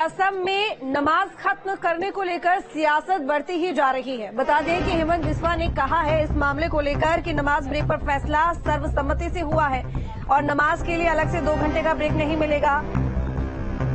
असम में नमाज खत्म करने को लेकर सियासत बढ़ती ही जा रही है। बता दें कि हेमंत बिस्वा ने कहा है इस मामले को लेकर कि नमाज ब्रेक पर फैसला सर्वसम्मति से हुआ है और नमाज के लिए अलग से 2 घंटे का ब्रेक नहीं मिलेगा।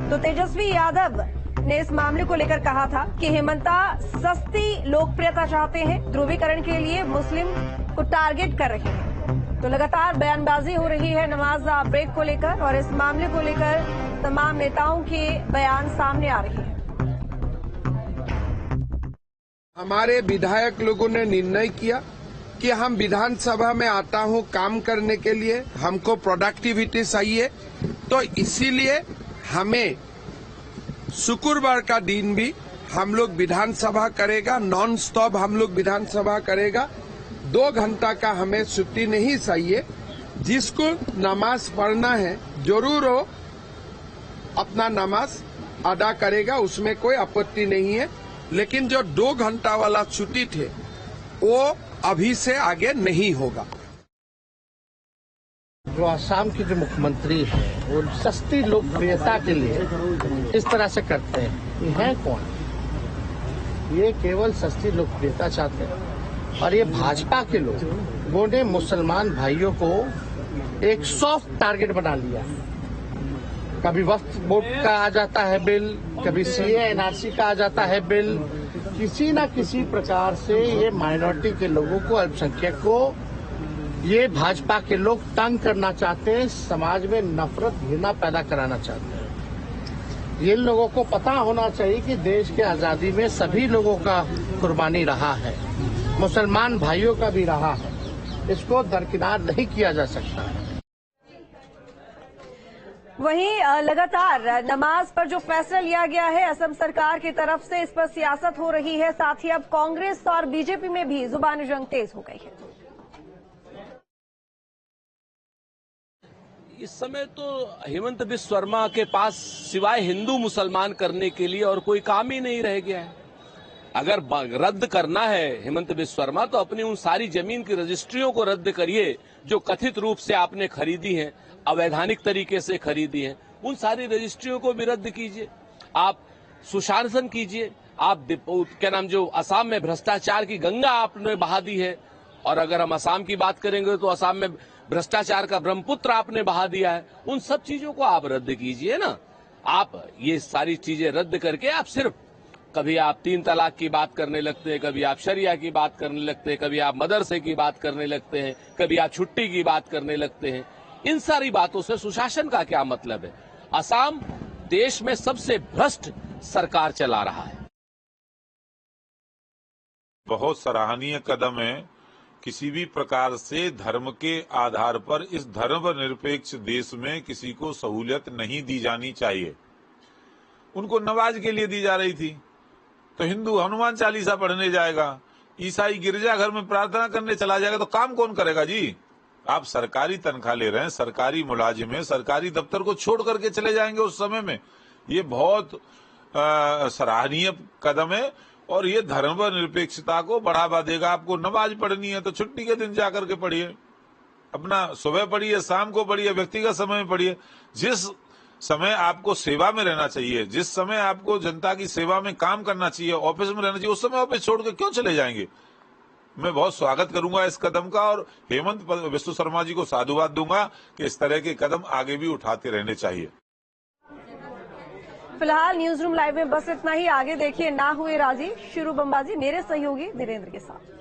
तो तेजस्वी यादव ने इस मामले को लेकर कहा था कि हेमंता सस्ती लोकप्रियता चाहते हैं, ध्रुवीकरण के लिए मुस्लिम को टारगेट कर रहे हैं। तो लगातार बयानबाजी हो रही है नमाज ब्रेक को लेकर और इस मामले को लेकर तमाम नेताओं के बयान सामने आ रहे हैं। हमारे विधायक लोगों ने निर्णय किया कि हम विधानसभा में आता हूं काम करने के लिए, हमको प्रोडक्टिविटी चाहिए, तो इसीलिए हमें शुक्रवार का दिन भी हम लोग विधानसभा करेगा, नॉन स्टॉप हम लोग विधानसभा करेगा। 2 घंटा का हमें छुट्टी नहीं चाहिए। जिसको नमाज पढ़ना है जरूर हो अपना नमाज अदा करेगा, उसमें कोई आपत्ति नहीं है। लेकिन जो 2 घंटा वाला छुट्टी थे वो अभी से आगे नहीं होगा। जो असम के जो मुख्यमंत्री हैं वो सस्ती लोकप्रियता के लिए इस तरह से करते हैं। ये है कौन? ये केवल सस्ती लोकप्रियता चाहते हैं और ये भाजपा के लोगों ने मुसलमान भाइयों को एक सॉफ्ट टारगेट बना लिया। कभी वक्फ बोर्ड का आ जाता है बिल, कभी सीए एनआरसी का आ जाता है बिल। किसी न किसी प्रकार से ये माइनॉरिटी के लोगों को, अल्पसंख्यक को ये भाजपा के लोग तंग करना चाहते हैं, समाज में नफरत घृणा पैदा कराना चाहते हैं। ये लोगों को पता होना चाहिए कि देश की आजादी में सभी लोगों का कुर्बानी रहा है, मुसलमान भाइयों का भी रहा है। इसको दरकिनार नहीं किया जा सकता। वहीं लगातार नमाज पर जो फैसला लिया गया है असम सरकार की तरफ से, इस पर सियासत हो रही है। साथ ही अब कांग्रेस और बीजेपी में भी जुबानी जंग तेज हो गई है। इस समय तो हेमंत बिस्वा शर्मा के पास सिवाय हिंदू मुसलमान करने के लिए और कोई काम ही नहीं रह गया है। अगर रद्द करना है हेमंत बिस्वा शर्मा तो अपनी उन सारी जमीन की रजिस्ट्रियों को रद्द करिए जो कथित रूप से आपने खरीदी हैं, अवैधानिक तरीके से खरीदी हैं। उन सारी रजिस्ट्रियों को भी रद्द कीजिए, आप सुशासन कीजिए। आप क्या नाम जो असम में भ्रष्टाचार की गंगा आपने बहा दी है, और अगर हम असम की बात करेंगे तो असम में भ्रष्टाचार का ब्रह्मपुत्र आपने बहा दिया है। उन सब चीजों को आप रद्द कीजिए ना। आप ये सारी चीजें रद्द करके आप सिर्फ कभी आप 3 तलाक की बात करने लगते हैं, कभी आप शरिया की बात करने लगते हैं, कभी आप मदरसे की बात करने लगते हैं, कभी आप छुट्टी की बात करने लगते हैं। इन सारी बातों से सुशासन का क्या मतलब है? असम देश में सबसे भ्रष्ट सरकार चला रहा है। बहुत सराहनीय कदम है। किसी भी प्रकार से धर्म के आधार पर इस धर्मनिरपेक्ष देश में किसी को सहूलियत नहीं दी जानी चाहिए। उनको नमाज के लिए दी जा रही थी तो हिंदू हनुमान चालीसा पढ़ने जाएगा, ईसाई गिरजाघर में प्रार्थना करने चला जाएगा, तो काम कौन करेगा जी? आप सरकारी तनख्वाह ले रहे हैं, सरकारी मुलाजिम है, सरकारी दफ्तर को छोड़ करके चले जाएंगे उस समय में। ये बहुत सराहनीय कदम है और ये धर्मनिरपेक्षता को बढ़ावा देगा। आपको नमाज पढ़नी है तो छुट्टी के दिन जाकर के पढ़िए, अपना सुबह पढ़िए, शाम को पढ़िए, व्यक्तिगत समय में पढ़िए। जिस समय आपको सेवा में रहना चाहिए, जिस समय आपको जनता की सेवा में काम करना चाहिए, ऑफिस में रहना चाहिए, उस समय ऑफिस छोड़ के क्यों चले जाएंगे? मैं बहुत स्वागत करूंगा इस कदम का और हेमंत बिस्वा शर्मा जी को साधुवाद दूंगा कि इस तरह के कदम आगे भी उठाते रहने चाहिए। फिलहाल न्यूज रूम लाइव में बस इतना ही। आगे देखिए ना हुए राजी, शुरू बमबाजी मेरे सहयोगी धीरेन्द्र के साथ।